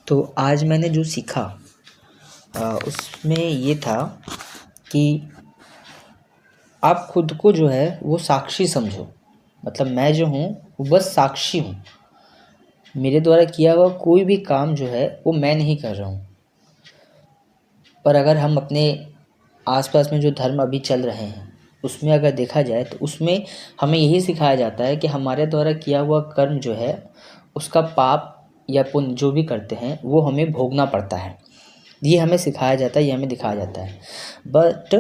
तो आज मैंने जो सीखा उसमें ये था कि आप खुद को जो है वो साक्षी समझो। मतलब मैं जो हूँ वो बस साक्षी हूँ। मेरे द्वारा किया हुआ कोई भी काम जो है वो मैं नहीं कर रहा हूँ। पर अगर हम अपने आसपास में जो धर्म अभी चल रहे हैं उसमें अगर देखा जाए तो उसमें हमें यही सिखाया जाता है कि हमारे द्वारा किया हुआ कर्म जो है उसका पाप या पुण्य जो भी करते हैं वो हमें भोगना पड़ता है। ये हमें सिखाया जाता है, ये हमें दिखाया जाता है। बट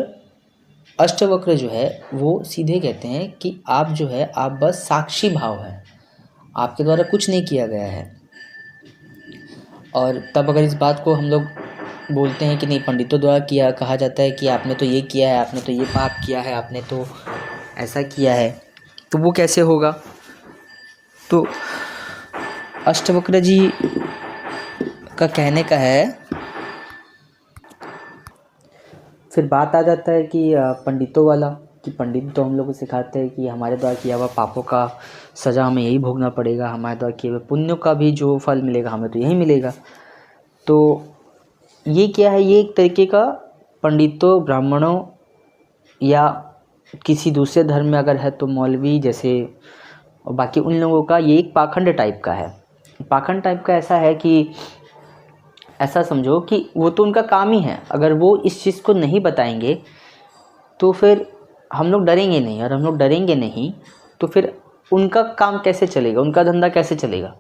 अष्टवक्र जो है वो सीधे कहते हैं कि आप जो है आप बस साक्षी भाव है, आपके द्वारा कुछ नहीं किया गया है। और तब अगर इस बात को हम लोग बोलते हैं कि नहीं पंडितों द्वारा किया, कहा जाता है कि आपने तो ये किया है, आपने तो ये पाप किया है, आपने तो ऐसा किया है, तो वो कैसे होगा। तो अष्टवक्र जी का कहने का है, फिर बात आ जाता है कि पंडितों वाला, कि पंडित तो हम लोग को सिखाते हैं कि हमारे द्वारा किया हुआ पापों का सज़ा हमें यही भोगना पड़ेगा, हमारे द्वारा किए हुए पुण्यों का भी जो फल मिलेगा हमें तो यही मिलेगा। तो ये क्या है, ये एक तरीके का पंडितों, ब्राह्मणों या किसी दूसरे धर्म में अगर है तो मौलवी जैसे और बाकी उन लोगों का ये एक पाखंड टाइप का है। पाखंड टाइप का ऐसा है कि ऐसा समझो कि वो तो उनका काम ही है, अगर वो इस चीज़ को नहीं बताएंगे तो फिर हम लोग डरेंगे नहीं, और हम लोग डरेंगे नहीं तो फिर उनका काम कैसे चलेगा, उनका धंधा कैसे चलेगा।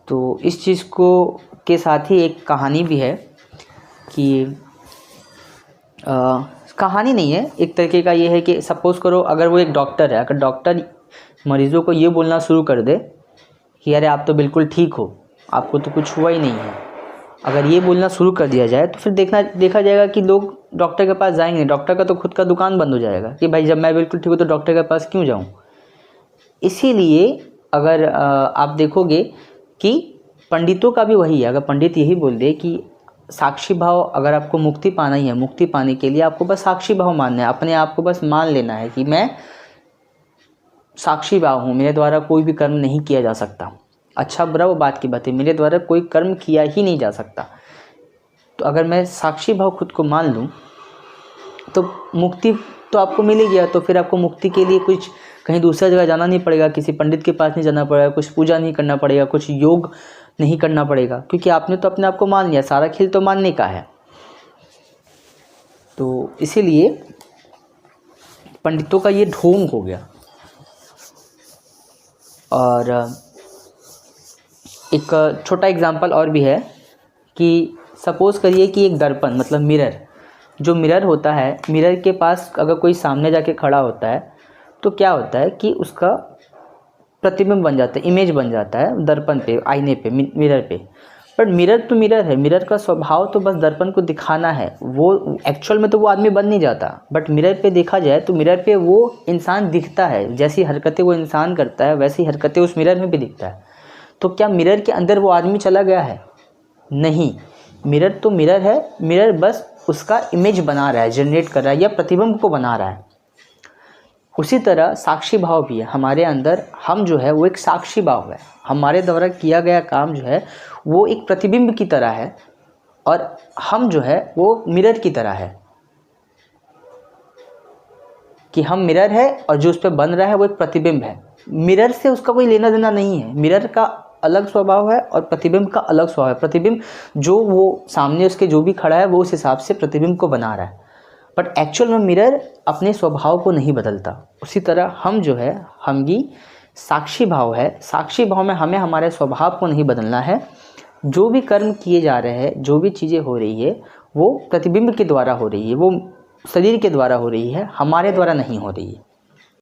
तो इस चीज़ को के साथ ही एक कहानी भी है कि कहानी नहीं है, एक तरीके का ये है कि सपोज़ करो अगर वो एक डॉक्टर है, अगर डॉक्टर मरीज़ों को ये बोलना शुरू कर दे कि अरे आप तो बिल्कुल ठीक हो, आपको तो कुछ हुआ ही नहीं है, अगर ये बोलना शुरू कर दिया जाए तो फिर देखा जाएगा कि लोग डॉक्टर के पास जाएंगे। डॉक्टर का तो खुद का दुकान बंद हो जाएगा कि भाई जब मैं बिल्कुल ठीक हूँ तो डॉक्टर के पास क्यों जाऊँ। इसीलिए अगर आप देखोगे कि पंडितों का भी वही है, अगर पंडित यही बोल दे कि साक्षी भाव, अगर आपको मुक्ति पाना ही है, मुक्ति पाने के लिए आपको बस साक्षी भाव मानना है, अपने आप को बस मान लेना है कि मैं साक्षी भाव हूँ, मेरे द्वारा कोई भी कर्म नहीं किया जा सकता। अच्छा बुरा वो बात की बात है, मेरे द्वारा कोई कर्म किया ही नहीं जा सकता। तो अगर मैं साक्षी भाव खुद को मान लूँ तो मुक्ति तो आपको मिलेगी। तो फिर आपको मुक्ति के लिए कुछ कहीं दूसरा जगह जाना नहीं पड़ेगा, किसी पंडित के पास नहीं जाना पड़ेगा, कुछ पूजा नहीं करना पड़ेगा, कुछ योग नहीं करना पड़ेगा, क्योंकि आपने तो अपने आप को मान लिया। सारा खेल तो मानने का है। तो इसीलिए पंडितों का ये ढोंग हो गया। और एक छोटा एग्जांपल और भी है कि सपोज़ करिए कि एक दर्पण मतलब मिरर, जो मिरर होता है, मिरर के पास अगर कोई सामने जाके खड़ा होता है तो क्या होता है कि उसका प्रतिबिंब बन जाता है, इमेज बन जाता है दर्पण पे, आईने पे, मिरर पे। पर मिरर तो मिरर है, मिरर का स्वभाव तो बस दर्पण को दिखाना है, वो एक्चुअल में तो वो आदमी बन नहीं जाता। बट मिरर पे देखा जाए तो मिरर पे वो इंसान दिखता है, जैसी हरकतें वो इंसान करता है वैसी हरकतें उस मिरर में भी दिखता है। तो क्या मिरर के अंदर वो आदमी चला गया है? नहीं, मिरर तो मिरर है, मिरर बस उसका इमेज बना रहा है, जनरेट कर रहा है या प्रतिबिंब को बना रहा है। उसी तरह साक्षी भाव भी है हमारे अंदर, हम जो है वो एक साक्षी भाव है, हमारे द्वारा किया गया काम जो है वो एक प्रतिबिंब की तरह है, और हम जो है वो मिरर की तरह है कि हम मिरर है और जो उस पर बन रहा है वो एक प्रतिबिंब है। मिरर से उसका कोई लेना देना नहीं है, मिरर का अलग स्वभाव है और प्रतिबिंब का अलग स्वभाव है। प्रतिबिंब जो वो सामने उसके जो भी खड़ा है वो उस हिसाब से प्रतिबिंब को बना रहा है, बट एक्चुअल में मिरर अपने स्वभाव को नहीं बदलता। उसी तरह हम जो है, हम भी साक्षी भाव है, साक्षी भाव में हमें हमारे स्वभाव को नहीं बदलना है। जो भी कर्म किए जा रहे हैं, जो भी चीज़ें हो रही है वो प्रतिबिंब के द्वारा हो रही है, वो शरीर के द्वारा हो रही है, हमारे द्वारा नहीं हो रही है।